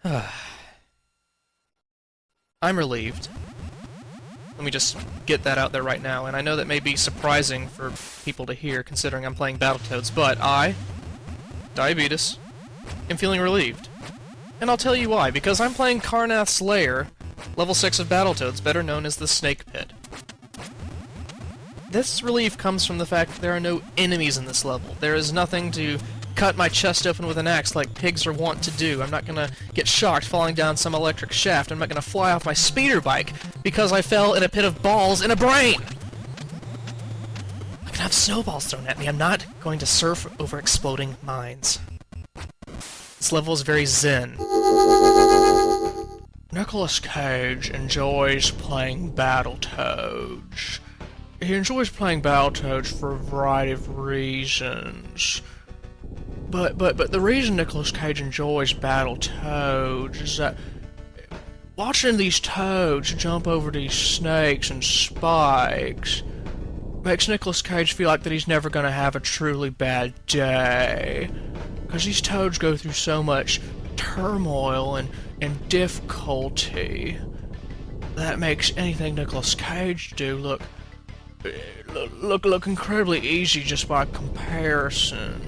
I'm relieved. Let me just get that out there right now, and I know that may be surprising for people to hear, considering I'm playing Battletoads, but I, Diabetes, am feeling relieved. And I'll tell you why, because I'm playing Karnath's Lair, level 6 of Battletoads, better known as the Snake Pit. This relief comes from the fact that there are no enemies in this level. There is nothing to cut my chest open with an axe like pigs are wont to do. I'm not gonna get shocked falling down some electric shaft. I'm not gonna fly off my speeder bike because I fell in a pit of balls in a brain! I can have snowballs thrown at me. I'm not going to surf over exploding mines. This level is very zen. Nicolas Cage enjoys playing Battletoads. He enjoys playing Battletoads for a variety of reasons. But the reason Nicolas Cage enjoys Battletoads is that watching these toads jump over these snakes and spikes makes Nicolas Cage feel like that he's never gonna have a truly bad day. Because these toads go through so much turmoil and difficulty that makes anything Nicolas Cage do look incredibly easy just by comparison.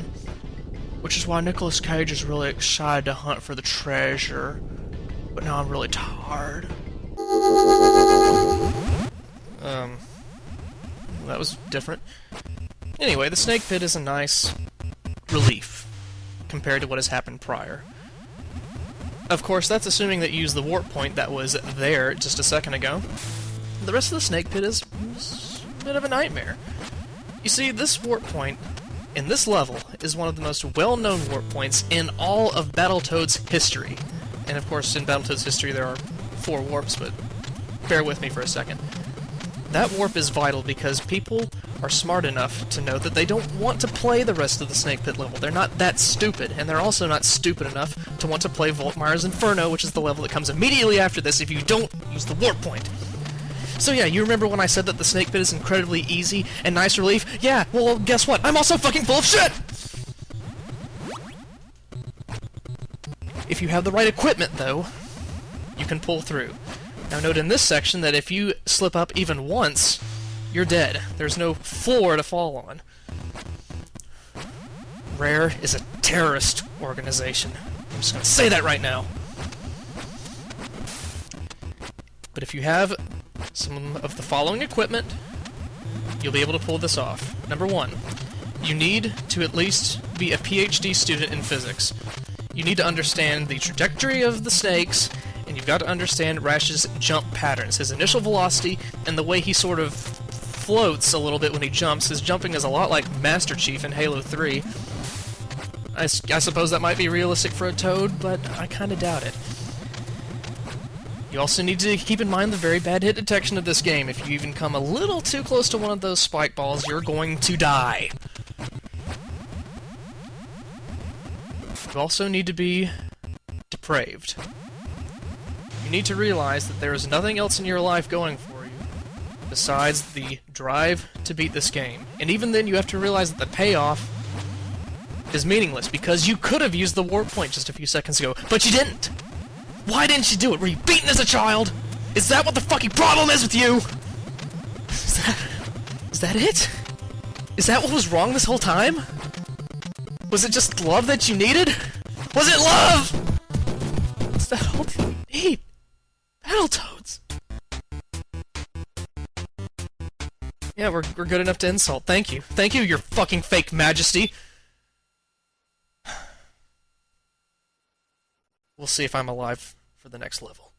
Which is why Nicolas Cage is really excited to hunt for the treasure. But now I'm really tired. That was different. Anyway, the Snake Pit is a nice relief compared to what has happened prior. Of course, that's assuming that you use the warp point that was there just a second ago. The rest of the Snake Pit is a bit of a nightmare. You see, this warp point in this level is one of the most well-known warp points in all of Battletoads history. And of course, in Battletoads history there are 4 warps, but bear with me for a second. That warp is vital because people are smart enough to know that they don't want to play the rest of the Snake Pit level. They're not that stupid, and they're also not stupid enough to want to play Volkmaier's Inferno, which is the level that comes immediately after this if you don't use the warp point. So yeah, you remember when I said that the Snake Pit is incredibly easy and nice relief? Yeah, well, guess what? I'm also fucking full of shit! If you have the right equipment, though, you can pull through. Now note in this section that if you slip up even once, you're dead. There's no floor to fall on. Rare is a terrorist organization. I'm just gonna say that right now. But if you have some of the following equipment, you'll be able to pull this off. Number 1, you need to at least be a PhD student in physics. You need to understand the trajectory of the snakes, and you've got to understand Rash's jump patterns, his initial velocity, and the way he sort of floats a little bit when he jumps. His jumping is a lot like Master Chief in Halo 3. I suppose that might be realistic for a Toad, but I kinda doubt it. You also need to keep in mind the very bad hit detection of this game. If you even come a little too close to one of those spike balls, you're going to die. You also need to be depraved. You need to realize that there is nothing else in your life going for you besides the drive to beat this game. And even then, you have to realize that the payoff is meaningless, because you could have used the warp point just a few seconds ago, but you didn't! Why didn't you do it? Were you beaten as a child? Is that what the fucking problem is with you? Is that it? Is that what was wrong this whole time? Was it just love that you needed? Was it love? Is that all you need? Battletoads. Yeah, we're good enough to insult. Thank you. Thank you, your fucking fake majesty. We'll see if I'm alive for the next level.